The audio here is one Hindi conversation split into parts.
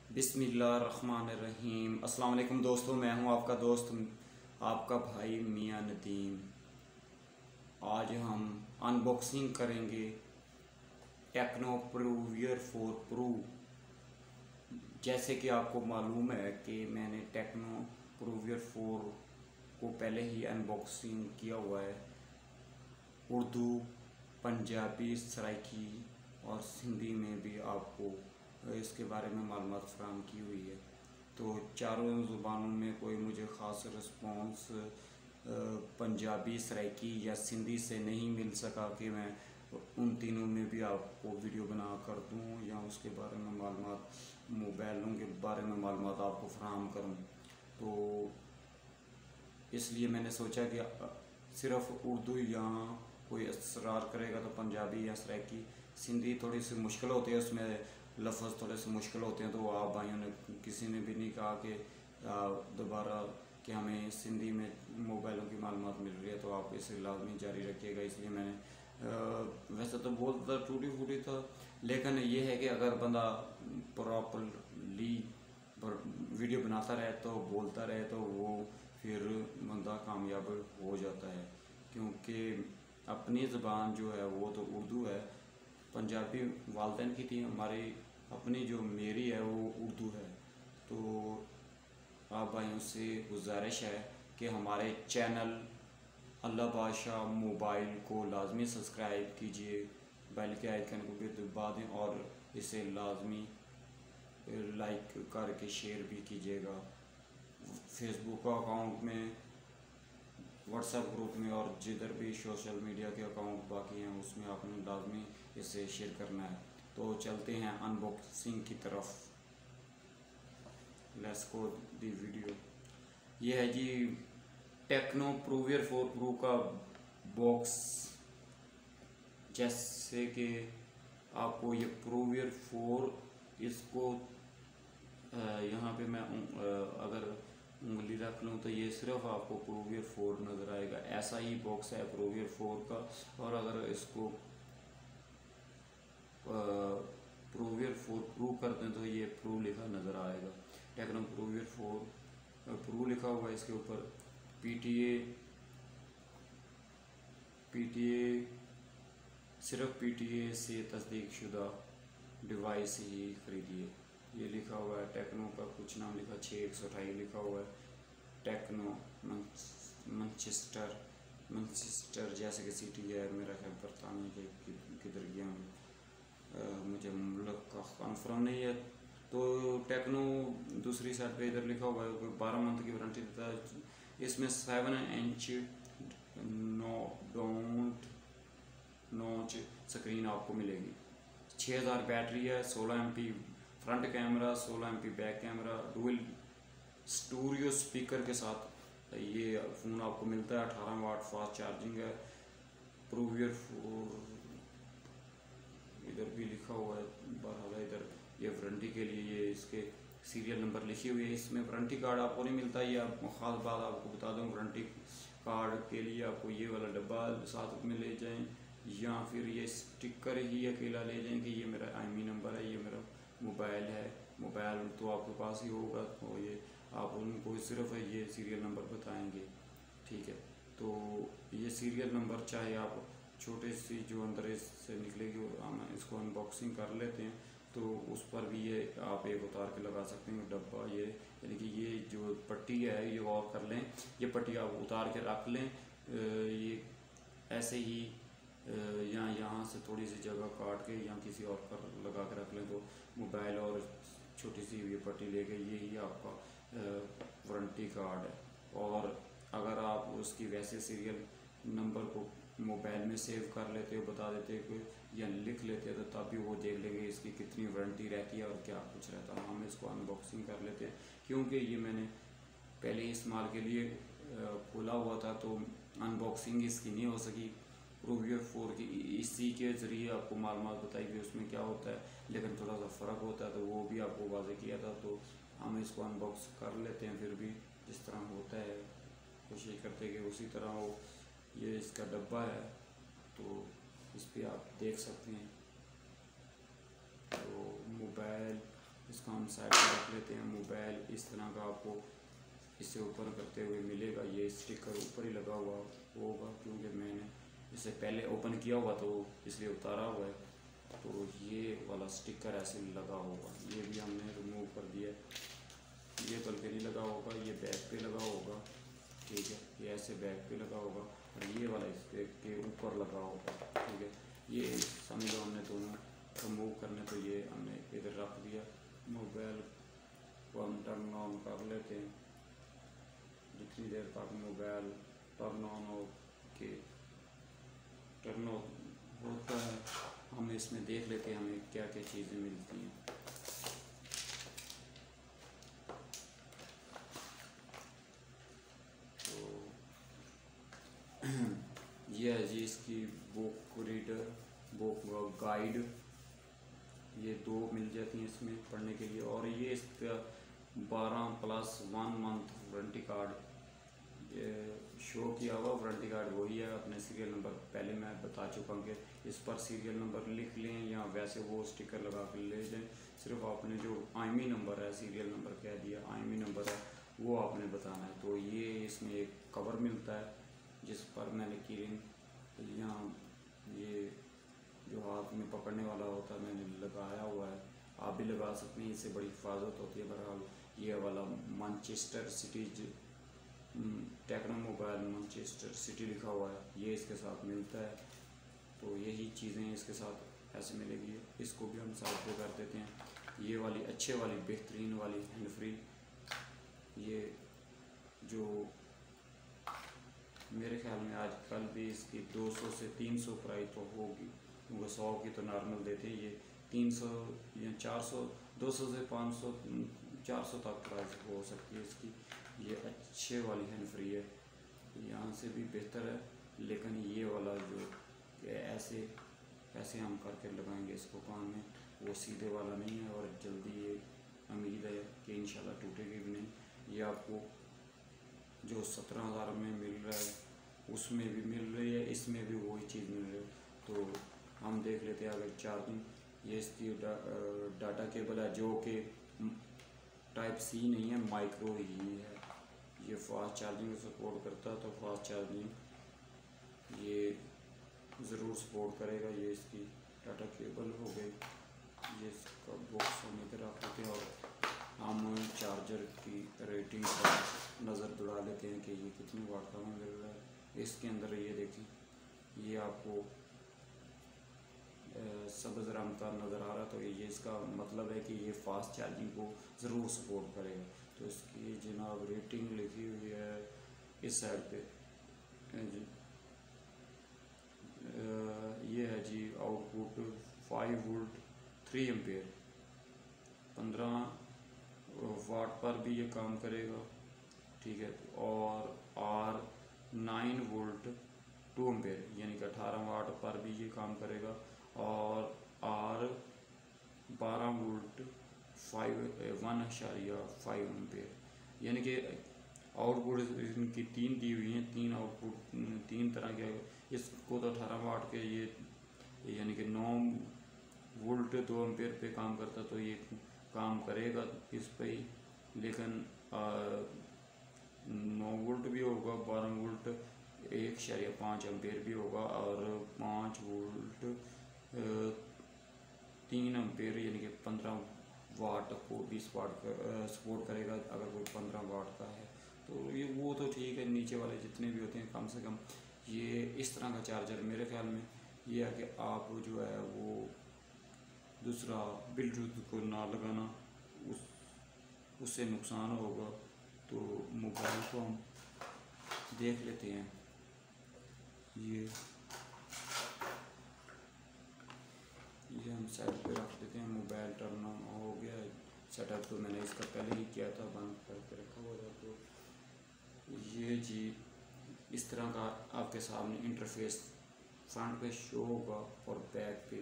बिस्मिल्लाहिर्रहमानिर्रहीम। अस्सलाम वालेकुम दोस्तों, मैं हूं आपका दोस्त, आपका भाई मियां नदीम। आज हम अनबॉक्सिंग करेंगे टेक्नो प्रूवियर 4 प्रो। जैसे कि आपको मालूम है कि मैंने टेक्नो प्रूवियर 4 को पहले ही अनबॉक्सिंग किया हुआ है। उर्दू, पंजाबी, सराइकी और सिंधी में भी आपको इसके बारे में मालूमात फराहम की हुई है। तो चारों ज़ुबानों में कोई मुझे ख़ास रिस्पॉन्स पंजाबी, सराइकी या सिंधी से नहीं मिल सका कि मैं उन तीनों में भी आपको वीडियो बना कर दूँ या उसके बारे में मालूमात, मोबाइलों के बारे में मालूमात आपको फराहम करूँ। तो इसलिए मैंने सोचा कि सिर्फ उर्दू या कोई असरार करेगा तो पंजाबी या सराइकी, सिंधी थोड़ी सी मुश्किल होती है, उसमें लफ्ज़ थोड़े से मुश्किल होते हैं। तो आप भाइयों ने किसी ने भी नहीं कहा कि दोबारा कि हमें सिंधी में मोबाइलों की मालूमात मिल रही है, तो आप इसे लाजमी जारी रखिएगा। इसलिए मैंने वैसे तो बहुत टूटी फूटी था, लेकिन ये है कि अगर बंदा प्रॉपरली वीडियो बनाता रहे तो बोलता रहे तो वो फिर बंदा कामयाब हो जाता है। क्योंकि अपनी ज़बान जो है वो तो उर्दू है, पंजाबी वालदैन की थी हमारी, अपनी जो मेरी है वो उर्दू है। तो आप भाइयों से गुजारिश है कि हमारे चैनल अल्लाह बादशाह मोबाइल को लाजमी सब्सक्राइब कीजिए, बेल के आइकन को भी दबा दें और इसे लाजमी लाइक करके शेयर भी कीजिएगा। फेसबुक अकाउंट में, व्हाट्सएप ग्रुप में और जिधर भी सोशल मीडिया के अकाउंट बाकी हैं उसमें आपने लाजमी इसे शेयर करना है। तो चलते हैं अनबॉक्सिंग की तरफ। Let's go the video. ये है जी टेक्नो प्रूवियर 4 प्रो का बॉक्स। जैसे कि आपको ये प्रूवियर 4, इसको यहाँ पे मैं अगर उंगली रख लूँ तो ये सिर्फ आपको प्रूवियर 4 नज़र आएगा। ऐसा ही बॉक्स है प्रूवियर 4 का। और अगर इसको प्रूवियर 4 प्रो कर दें तो ये प्रो लिखा नज़र आएगा। टेक्नो प्रूवियर 4 प्रो लिखा हुआ है इसके ऊपर। पीटीए सिर्फ पीटीए से तस्दीक शुदा डिवाइस ही खरीदिए, ये लिखा हुआ है। टेक्नो का कुछ नाम लिखा, 6128 लिखा हुआ है। टेक्नो मैनचेस्टर जैसे कि सिटी है, मेरा ख्याल बरतानिया के किधर गया मुझे मुल्क का कन्फर्म नहीं है। तो टेक्नो दूसरी साइड पे इधर लिखा हुआ है 12 मंथ की वारंटी देता है। इसमें 7 इंच नॉच स्क्रीन आपको मिलेगी। 6000 बैटरी है, 16 MP front camera, 16 MP back camera, dual studio speaker के साथ ये फ़ोन आपको मिलता है। 18 वाट फास्ट चार्जिंग है। प्रूवियर 4 इधर भी लिखा हुआ है, बहरहाल इधर ये वारंटी के लिए ये इसके सीरियल नंबर लिखी हुई है। इसमें वारंटी कार्ड आपको नहीं मिलता। ये आप ख़ास बात आपको बता दूं, वारंटी कार्ड के लिए आपको ये वाला डब्बा साथ में ले जाएं या फिर ये स्टिकर ही अकेला ले जाएं कि ये मेरा IMEI नंबर है, ये मेरा मोबाइल है। मोबाइल तो आपके पास ही होगा, तो ये आप उनको सिर्फ ये सीरियल नंबर बताएंगे, ठीक है। तो ये सीरियल नंबर चाहे आप छोटे सी जो अंदर इससे निकलेगी, हम इसको अनबॉक्सिंग कर लेते हैं तो उस पर भी ये आप एक उतार के लगा सकते हैं डब्बा। ये यानी कि ये जो पट्टी है ये और कर लें, ये पट्टी आप उतार के रख लें। ये ऐसे ही यहाँ से थोड़ी सी जगह काट के या किसी और पर लगा के रख लें तो मोबाइल और छोटी सी ये पट्टी लेके यही आपका वारंटी कार्ड है। और अगर आप उसकी वैसे सीरियल नंबर को मोबाइल में सेव कर लेते हो, बता देते हो या लिख लेते हो, तो तब भी वो देख लेंगे इसकी कितनी वारंटी रहती है और क्या कुछ रहता है। हम इसको अनबॉक्सिंग कर लेते हैं क्योंकि ये मैंने पहले ही इस्तेमाल के लिए खोला हुआ था, तो अनबॉक्सिंग इसकी नहीं हो सकी प्रूवियर 4 की। इसी के ज़रिए आपको मालूमात बताई कि उसमें क्या होता है, लेकिन थोड़ा सा फ़र्क होता है, तो वो भी आपको वाज़ेह किया था। तो हम इसको अनबॉक्स कर लेते हैं, फिर भी जिस तरह होता है कोशिश करते हैं कि उसी तरह हो। ये इसका डब्बा है, तो इस पर आप देख सकते हैं। तो मोबाइल इसको हम साइड में रख लेते हैं। मोबाइल इस तरह का आपको इसे ओपन करते हुए मिलेगा। ये स्टिकर ऊपर ही लगा हुआ होगा क्योंकि मैंने इसे पहले ओपन किया हुआ तो इसलिए उतारा हुआ है। तो ये वाला स्टिकर ऐसे लगा होगा, ये भी हमने रिमूव कर दिया। ये बल्कि नहीं लगा होगा, ये बैक पे लगा होगा, ठीक है। ये ऐसे बैक पे लगा होगा और ये वाला इसके के ऊपर लगा होगा, ठीक है। ये समझ लो हमने दोनों रिमूव करने तो ये हमने इधर रख दिया। मोबाइल को हम टर्न ऑन कर लेते हैं। जितनी देर तक मोबाइल टर्न ऑन हो के टर्न ऑन होता है हम इसमें देख लेते हैं हमें क्या क्या चीज़ें मिलती हैं। तो ये है जी इसकी बुक रीडर, बुक गाइड, ये 2 मिल जाती हैं इसमें पढ़ने के लिए। और ये इसका 12+1 मंथ वारंटी कार्ड शो किया हुआ। वारंटी कार्ड वही है, अपने सीरियल नंबर पहले मैं बता चुका हूँ कि इस पर सीरियल नंबर लिख लें या वैसे वो स्टिकर लगा कर ले जाएं। सिर्फ आपने जो IMEI नंबर है, सीरियल नंबर कह दिया, IMEI नंबर है वो आपने बताना है। तो ये इसमें एक कवर मिलता है जिस पर मैंने कीरिंग यहाँ ये जो हाथ में पकड़ने वाला होता है मैंने लगाया हुआ है। आप भी लगा सकते हैं, इससे बड़ी हिफाजत होती है। बहरहाल ये वाला Manchester city Tecno mobile Manchester city लिखा हुआ है, ये इसके साथ मिलता है। तो यही चीज़ें इसके साथ ऐसे मिलेगी। इसको भी हम साइड पे कर देते हैं। ये वाली अच्छे वाली बेहतरीन वाली हैंड फ्री, ये जो मेरे ख्याल में आजकल भी इसकी 200 से 300 प्राइस तो होगी, क्योंकि 100 की तो नॉर्मल देते हैं। ये 300 या 400, 200 से 500 400 तक प्राइस हो सकती है इसकी। ये अच्छे वाली हैंड फ्री है, यहाँ से भी बेहतर है। लेकिन ये वाला जो ऐसे ऐसे हम करके लगाएंगे इसको कान में, वो सीधे वाला नहीं है। और जल्दी ये उम्मीद है कि इंशाल्लाह टूटेगी भी नहीं। ये आपको जो 17,000 में मिल रहा है उसमें भी मिल रही है, इसमें भी वही चीज़ मिल रही है। तो हम देख लेते हैं अगर चार्जिंग, ये इसकी डाटा केबल है जो कि Type-C नहीं है, माइक्रो ही है। ये फास्ट चार्जिंग सपोर्ट करता है, तो फास्ट चार्जिंग ये ज़रूर सपोर्ट करेगा। ये इसकी डाटा केबल हो गई, ये इसका बॉक्स हम इधर रख देते हैं। और हम चार्जर की रेटिंग पर नज़र दौड़ा लेते हैं कि ये कितनी वाट का मिल रहा है। इसके अंदर ये देखें, ये आपको सब्ज़ रंग का नज़र आ रहा, तो ये इसका मतलब है कि ये फास्ट चार्जिंग को ज़रूर सपोर्ट करेगा। तो इसकी जनाब रेटिंग लिखी हुई है इस साइड पे जी। ये है जी आउटपुट 5 वोल्ट 3 एम्पेयर, 15 वाट पर भी ये काम करेगा, ठीक है। और R 9 वोल्ट 2 एम्पेयर यानी कि 18 वाट पर भी ये काम करेगा। और R 12 वोल्ट 1.5 एम्पेयर यानी कि आउटपुट इनकी 3 दी हुई हैं। 3 आउटपुट 3 तरह के, इसको तो 18 वाट के ये यानी कि 9 वोल्ट 2 एम्पेयर पे काम करता, तो ये काम करेगा इस पे ही। लेकिन 9 वोल्ट भी होगा, 12 वोल्ट 1.5 एम्पेयर भी होगा, और 5 वोल्ट 3 एम्पेयर यानी कि 15 वाट को 20 वाट का सपोर्ट करेगा अगर कोई 15 वाट का है। तो ये वो तो ठीक है, नीचे वाले जितने भी होते हैं कम से कम ये इस तरह का चार्जर मेरे ख्याल में ये है कि आप जो है वो दूसरा ब्लूटूथ को ना लगाना, उससे नुकसान होगा। तो मोबाइल को हम देख लेते हैं। ये हम साइड पे रख देते हैं। मोबाइल टर्न ऑन हो गया है। सेटअप तो मैंने इसका पहले ही किया था, बंद करके रखा हुआ था। तो ये जी इस तरह का आपके सामने इंटरफेस फ्रंट पे शो होगा और बैक पे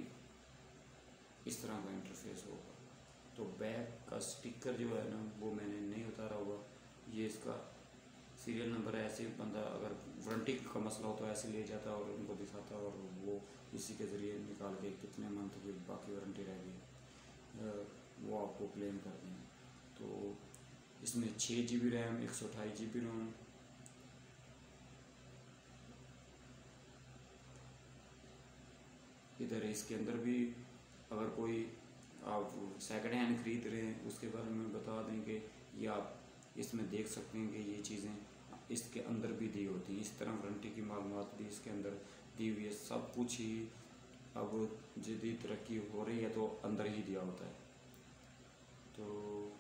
इस तरह का इंटरफेस होगा। तो बैक का स्टिकर जो है ना वो मैंने नहीं उतारा हुआ। ये इसका सीरियल नंबर है, ऐसे बंदा अगर वारंटी का मसला हो तो ऐसे ले जाता है और उनको दिखाता है, और वो इसी के ज़रिए निकाल के कितने मंथ की बाकी वारंटी रह गई। वो आपको क्लेम कर देंगे। तो इसमें 6 GB रैम, 128 GB रोम, इधर इसके अंदर भी अगर कोई आप सेकंड हैंड ख़रीद रहे हैं उसके बारे में बता दें कि ये आप इसमें देख सकते हैं कि ये चीज़ें इसके अंदर भी दी होती हैं। इस तरह वारंटी की मालूमात भी इसके अंदर दी हुई है। सब कुछ ही अब जदीद तरक्की हो रही है तो अंदर ही दिया होता है। तो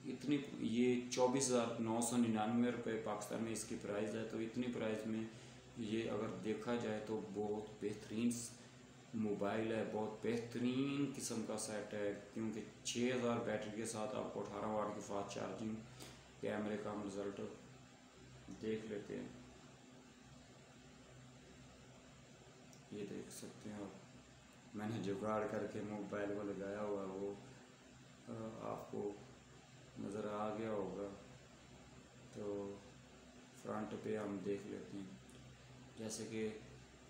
इतनी ये 24,999 रुपये पाकिस्तान में इसकी प्राइस है। तो इतनी प्राइस में ये अगर देखा जाए तो बहुत बेहतरीन मोबाइल है, बहुत बेहतरीन किस्म का सेट है, क्योंकि 6000 बैटरी के साथ आपको 18 वाट की फास्ट चार्जिंग, कैमरे का हम रिज़ल्ट देख लेते हैं। ये देख सकते हैं आप, मैंने जुगाड़ करके मोबाइल को लगाया हुआ, वो आपको नज़र आ गया होगा। तो फ्रंट पे हम देख लेते हैं, जैसे कि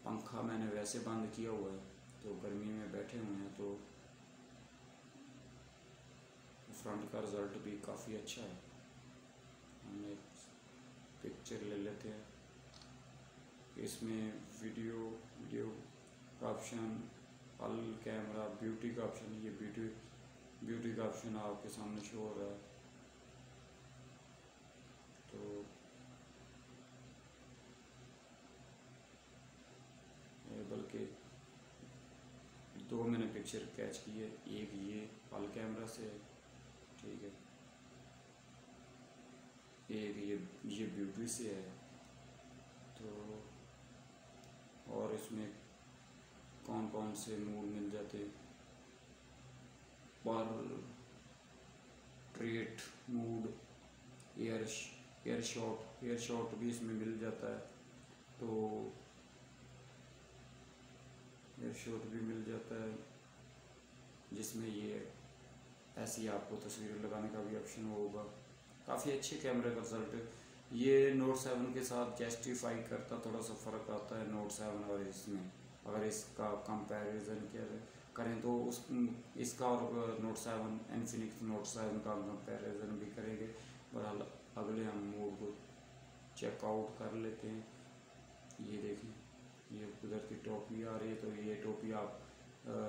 पंखा मैंने वैसे बंद किया हुआ है, तो गर्मी में बैठे हुए हैं तो फ्रंट का रिज़ल्ट भी काफ़ी अच्छा है। हम एक पिक्चर ले लेते हैं। इसमें वीडियो का ऑप्शन, पल कैमरा, ब्यूटी का ऑप्शन, ये ब्यूटी का ऑप्शन आपके सामने शो हो रहा है। तो बल्कि 2 मैंने पिक्चर कैच की है, एक ये पल कैमरा से है, ठीक है, एक ये ब्यूटी से है। तो और इसमें कौन कौन से मूड मिल जाते, ट्रेट मूड, एयर शॉट भी इसमें मिल जाता है। तो एयर शॉट भी मिल जाता है, जिसमें ये ऐसी आपको तस्वीर लगाने का भी ऑप्शन होगा। काफ़ी अच्छे कैमरे का रिजल्ट ये Note 7 के साथ जस्टिफाई करता, थोड़ा सा फ़र्क आता है Note 7 और इसमें। अगर इसका कंपैरिजन करें तो इसका और Note 7, Infinix Note 7 का कंपैरिजन भी करेंगे। बहरहाल अगले हम मोड को चेकआउट कर लेते हैं। ये देखें, ये उधर की टोपी आ रही है, तो ये टोपी आप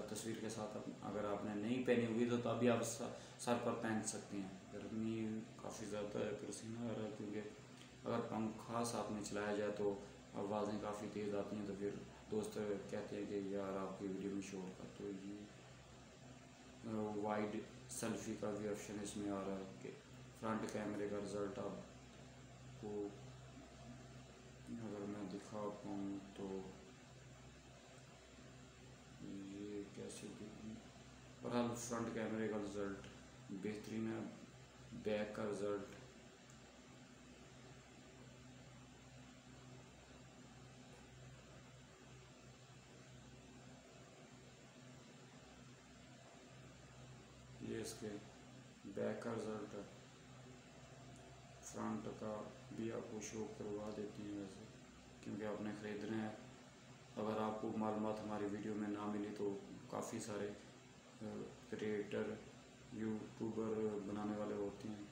तस्वीर के साथ अगर आपने नहीं पहनी हुई तो तभी आप सर पर पहन सकते हैं। गर्मी काफ़ी ज़्यादा है, पसीना आ रहा है, क्योंकि अगर पंखा साथ में चलाया जाए तो आवाज़ें काफ़ी तेज़ आती हैं। तो फिर दोस्त कहते हैं कि यार आपकी वीडियो में शोर कर। तो ये वाइड सेल्फी का भी ऑप्शन इसमें आ रहा है कि फ्रंट कैमरे का रिज़ल्ट आपको अगर मैं दिखा पाऊँ तो ये कैसे दिखूँ। बहरहाल फ्रंट कैमरे का रिज़ल्ट बेहतरीन है। बैक का रिज़ल्ट ये इसके बैक का रिज़ल्ट है। फ्रंट का भी आपको शो करवा देती हैं वैसे, क्योंकि आपने ख़रीदना है। अगर आपको मालूमात हमारी वीडियो में ना मिली तो काफ़ी सारे क्रिएटर, यूट्यूबर बनाने वाले होते हैं।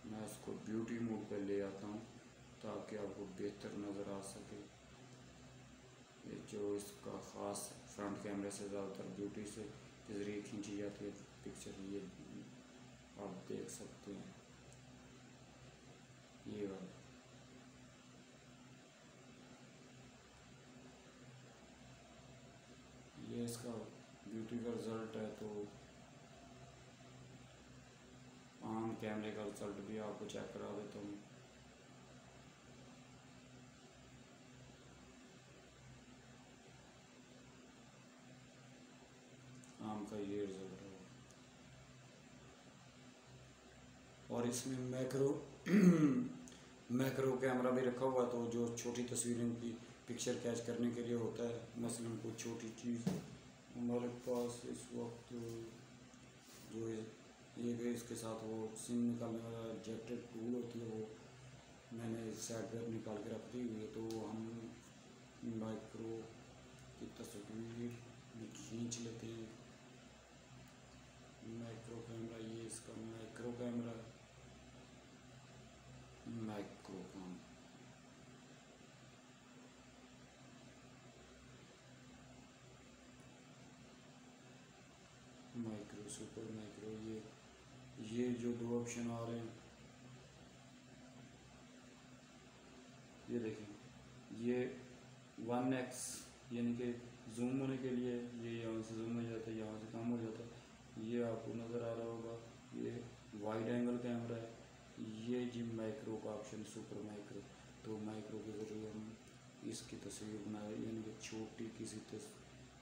मैं इसको ब्यूटी मोड पे ले आता हूँ ताकि आपको बेहतर नज़र आ सके। ये जो इसका ख़ास फ्रंट कैमरे से ज़्यादातर ब्यूटी से के ज़रिए खींची जाती है पिक्चर, ये आप देख सकते हैं। ये वाला ये इसका ब्यूटी का रिज़ल्ट है। तो आम कैमरे का रिज़ल्ट भी आपको चेक करा देता हूँ। आम का ये रिज़ल्ट है। और इसमें मैक्रो कैमरा भी रखा हुआ, तो जो छोटी तस्वीरों की पिक्चर कैच करने के लिए होता है। मसलन कोई छोटी चीज़ हमारे पास इस वक्त जो ये इसके साथ वो सिम निकालने वाला जेक्टेड टूल होती है, वो मैंने साइड पर निकाल के रख दी हुई है। तो हम माइक्रो इसकी तस्वीर खींच लेते हैं। माइक्रो कैमरा, ये इसका micro camera, micro camera micro super micro, ये जो दो ऑप्शन आ रहे हैं, ये देखें, ये 1x यानी कि जूम होने के लिए ये यहाँ से जूम हो जाता है, यहाँ से कम हो जाता है, ये आपको नज़र आ रहा होगा। ये वाइड एंगल कैमरा है। ये जी माइक्रो का ऑप्शन, सुपर माइक्रो। तो माइक्रो के ज़रिए हम इसकी तस्वीर बनाए, यानी कि छोटी किसी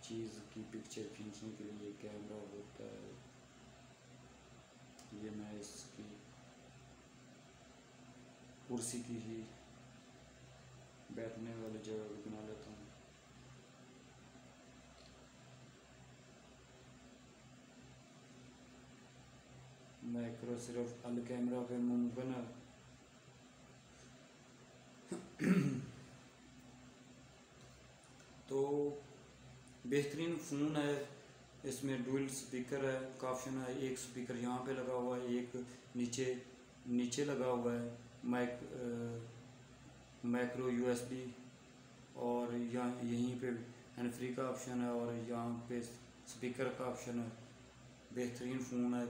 चीज़ की पिक्चर खींचने के लिए ये कैमरा होता है। ये मैं इसकी कुर्सी की ही बैठने वाली जगह भी बना लेता हूँ। माइक्रो सिर्फ अल कैमरा पे मुमकिन है। तो बेहतरीन फ़ोन है, इसमें डुअल स्पीकर है का ऑप्शन है। एक स्पीकर यहाँ पे लगा हुआ है, एक नीचे लगा हुआ है। माइक्रो यूएसबी, और यहाँ यहीं पे हैंड फ्री का ऑप्शन है, और यहाँ पे स्पीकर का ऑप्शन है। बेहतरीन फ़ोन है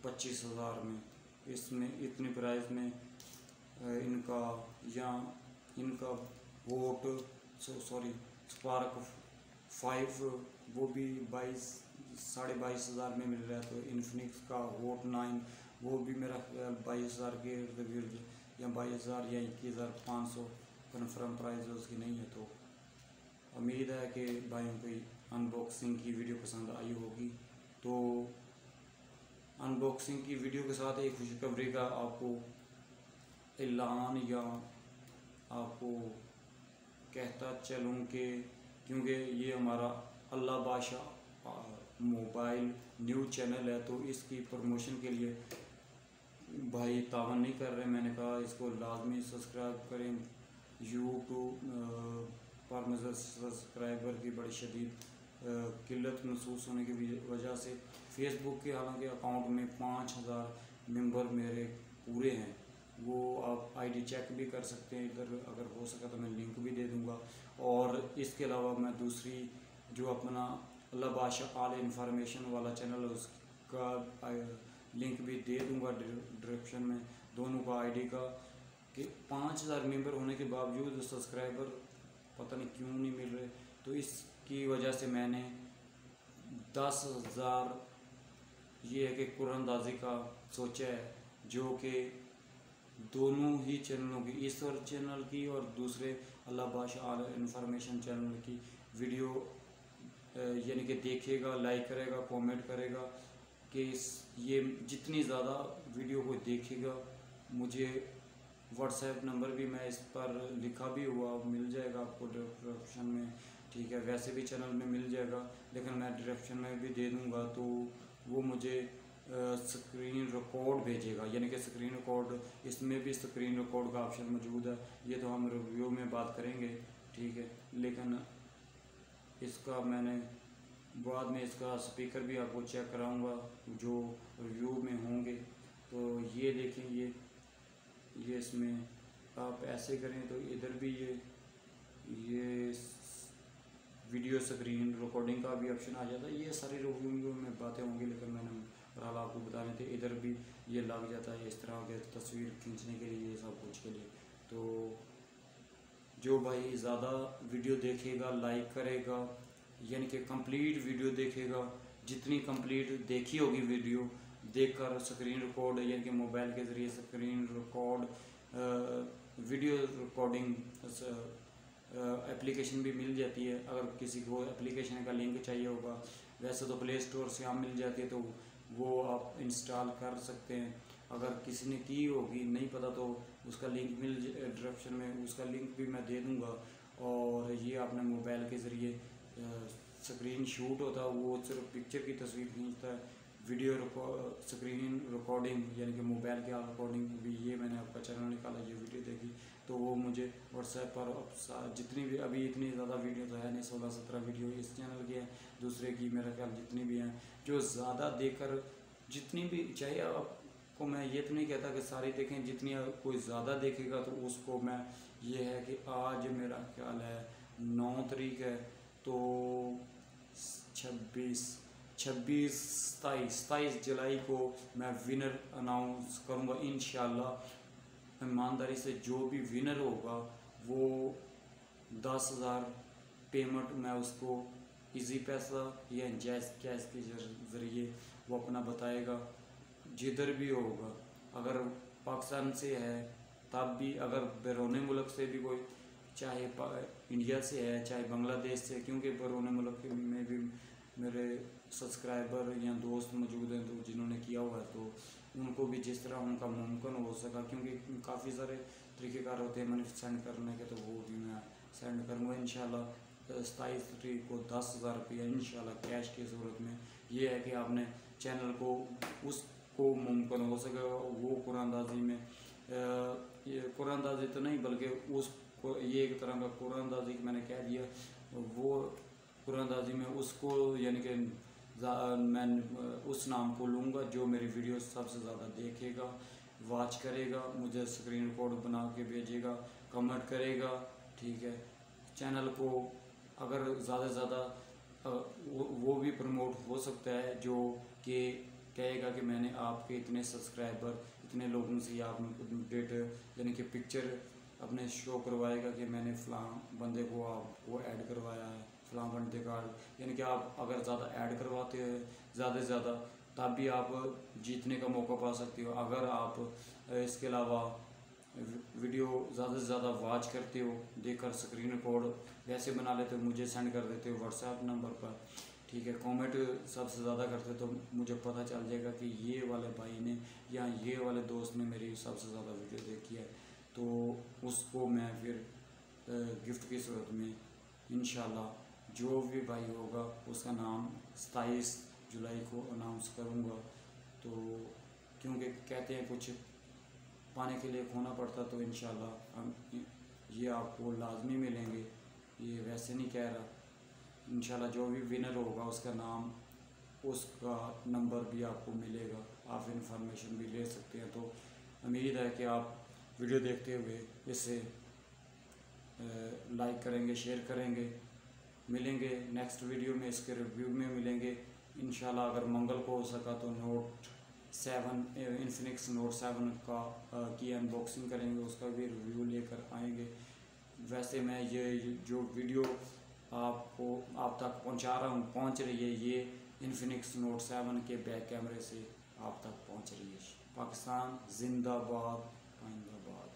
25,000 में। इसमें इतनी प्राइस में इनका वोट स्पार्क 5 वो भी 22,500 में मिल रहा है। तो इन्फिनिक्स का वोट 9 वो भी मेरा 22,000 के इर्द गिर्द, या 22,000 या 21,500 कन्फर्म प्राइस उसकी नहीं है। तो उम्मीद है कि भाइयों को अनबॉक्सिंग की वीडियो पसंद आई होगी। तो अनबॉक्सिंग की वीडियो के साथ एक खुशखबरी का आपको ऐलान या आपको कहता चलूँ कि क्योंकि ये हमारा अल्लाह बादशाह मोबाइल न्यूज़ चैनल है, तो इसकी प्रमोशन के लिए भाई तावन नहीं कर रहे। मैंने कहा इसको लाजमी सब्सक्राइब करें। यूट्यूब पर मुझे सब्सक्राइबर की बड़ी शदीद किल्लत महसूस होने की वजह से फेसबुक के हालांकि अकाउंट में 5,000 मेंबर मेरे पूरे हैं, वो आप आईडी चेक भी कर सकते हैं इधर, अगर हो सका तो मैं लिंक भी दे दूंगा। और इसके अलावा मैं दूसरी जो अपना अल्लाह बादशाह आल इंफॉर्मेशन वाला चैनल है उसका लिंक भी दे दूंगा डिस्क्रिप्शन में, दोनों का आईडी का। कि 5,000 मेंबर होने के बावजूद सब्सक्राइबर पता नहीं क्यों नहीं मिल रहे। तो इसकी वजह से मैंने 10,000 ये है कि कुरानदाजी का सोचा है, जो कि दोनों ही चैनलों की, इस चैनल की और दूसरे अल्लाह बादशाह आल इंफॉर्मेशन चैनल की वीडियो यानी कि देखेगा, लाइक करेगा, कमेंट करेगा। कि ये जितनी ज़्यादा वीडियो को देखेगा, मुझे व्हाट्सएप नंबर भी मैं इस पर लिखा भी हुआ, मिल जाएगा आपको डिस्क्रिप्शन में, ठीक है। वैसे भी चैनल में मिल जाएगा, लेकिन मैं डिस्क्रिप्शन में भी दे दूँगा। तो वो मुझे स्क्रीन रिकॉर्ड भेजेगा, यानी कि स्क्रीन रिकॉर्ड, इसमें भी स्क्रीन रिकॉर्ड का ऑप्शन मौजूद है। ये तो हम रिव्यू में बात करेंगे, ठीक है। लेकिन इसका मैंने बाद में इसका स्पीकर भी आपको चेक कराऊंगा जो रिव्यू में होंगे। तो ये देखें, ये इसमें आप ऐसे करें तो इधर भी ये वीडियो स्क्रीन रिकॉर्डिंग का भी ऑप्शन आ जाता है। ये सारी रिव्यू में बातें होंगी, लेकिन मैंने बहरहाल आपको बता रहे थे, इधर भी ये लग जाता है इस तरह के तस्वीर खींचने के लिए, सब कुछ के लिए। तो जो भाई ज़्यादा वीडियो देखेगा, लाइक करेगा, यानी कि कंप्लीट वीडियो देखेगा, जितनी कंप्लीट देखी होगी वीडियो देखकर स्क्रीन रिकॉर्ड, यानी कि मोबाइल के ज़रिए screen record video recording application भी मिल जाती है। अगर किसी को एप्लीकेशन का लिंक चाहिए होगा, वैसे तो प्ले स्टोर से आप मिल जाती है, तो वो आप इंस्टॉल कर सकते हैं। अगर किसी ने की होगी, नहीं पता, तो उसका लिंक मिल डिस्क्रिप्शन में, उसका लिंक भी मैं दे दूँगा। और ये आपने मोबाइल के ज़रिए स्क्रीन शूट होता है, वो सिर्फ पिक्चर की तस्वीर खींचता है। वीडियो स्क्रीन रिकॉर्डिंग यानी कि मोबाइल के रिकॉर्डिंग भी, ये मैंने आपका चैनल निकाला, ये वीडियो देखी, तो वो मुझे व्हाट्सएप पर जितनी भी अभी इतनी ज़्यादा वीडियो तो है नहीं, 16-17 वीडियो इस चैनल की है, दूसरे की मेरा ख्याल जितनी भी हैं जो ज़्यादा देखकर जितनी भी चाहे आपको मैं ये तो नहीं कहता कि सारी देखें, जितनी कोई ज़्यादा देखेगा तो उसको मैं ये है कि आज मेरा ख्याल है 9 तारीख है, तो 27 जुलाई को मैं विनर अनाउंस करूँगा इंशाल्लाह। ईमानदारी से जो भी विनर होगा वो 10,000 पेमेंट मैं उसको इजी पैसा या जैस कैश के ज़रिए वो अपना बताएगा। जिधर भी होगा, अगर पाकिस्तान से है तब भी, अगर बैरून मुल्क से भी कोई, चाहे इंडिया से है चाहे बांग्लादेश से, क्योंकि बैरून मुल्क में भी मेरे सब्सक्राइबर या दोस्त मौजूद हैं तो जिन्होंने किया हुआ है, तो उनको भी जिस तरह उनका मुमकिन हो सका, क्योंकि काफ़ी सारे तरीक़ेकार होते हैं मनी सेंड करने के, तो वो भी मैं सेंड करूँगा इंशाल्लाह। 27 तारीख को 10,000 रुपया इंशाल्लाह कैश की सूरत में। ये है कि आपने चैनल को उसको मुमकिन हो सके वो कुरानदाजी में, ये कुरानदाजी तो नहीं बल्कि उसको, ये एक तरह का कुरानदाजी मैंने कह दिया, वो कुरानदाजी में उसको यानी कि मैं उस नाम को लूँगा जो मेरी वीडियो सबसे ज़्यादा देखेगा, वॉच करेगा, मुझे स्क्रीन रिकॉर्ड बना के भेजेगा, कमेंट करेगा, ठीक है। चैनल को अगर ज़्यादा से ज़्यादा वो भी प्रमोट हो सकता है जो कि कहेगा कि मैंने आपके इतने सब्सक्राइबर, इतने लोगों से आप डेट यानी कि पिक्चर अपने शो करवाएगा कि मैंने फ़लाँ बंदे को आपको ऐड करवाया है, फ़लाँ बंदे का, यानी कि आप अगर ज़्यादा ऐड करवाते हैं ज़्यादा से ज़्यादा तब भी आप जीतने का मौका पा सकते हो। अगर आप इसके अलावा वीडियो ज़्यादा से ज़्यादा वॉच करते हो, देखकर स्क्रीन रिकॉर्ड वैसे बना लेते हो, मुझे सेंड कर देते हो व्हाट्सएप नंबर पर, ठीक है। कमेंट सबसे ज़्यादा करते तो मुझे पता चल जाएगा कि ये वाले भाई ने या ये वाले दोस्त ने मेरी सबसे ज़्यादा वीडियो देखी है, तो उसको मैं फिर गिफ्ट की सूरत में इंशाल्लाह जो भी भाई होगा उसका नाम 27 जुलाई को अनाउंस करूँगा। तो क्योंकि कहते हैं कुछ पाने के लिए खोना पड़ता, तो इंशाल्लाह हम ये आपको लाजमी मिलेंगे, ये वैसे नहीं कह रहा। इंशाल्लाह जो भी विनर होगा उसका नाम, उसका नंबर भी आपको मिलेगा, आप इंफॉर्मेशन भी ले सकते हैं। तो उम्मीद है कि आप वीडियो देखते हुए इसे लाइक करेंगे, शेयर करेंगे। मिलेंगे नेक्स्ट वीडियो में, इसके रिव्यू में मिलेंगे इंशाल्लाह। अगर मंगल को हो सका तो नोट 7 इन्फिनिक्स नोट 7 का की अनबॉक्सिंग करेंगे, उसका भी रिव्यू लेकर आएंगे। वैसे मैं ये जो वीडियो आपको आप तक पहुंचा रहा हूँ, पहुंच रही है, ये इन्फिनिक्स नोट 7 के बैक कैमरे से आप तक पहुंच रही है। पाकिस्तान जिंदाबाद, जिंदाबाद।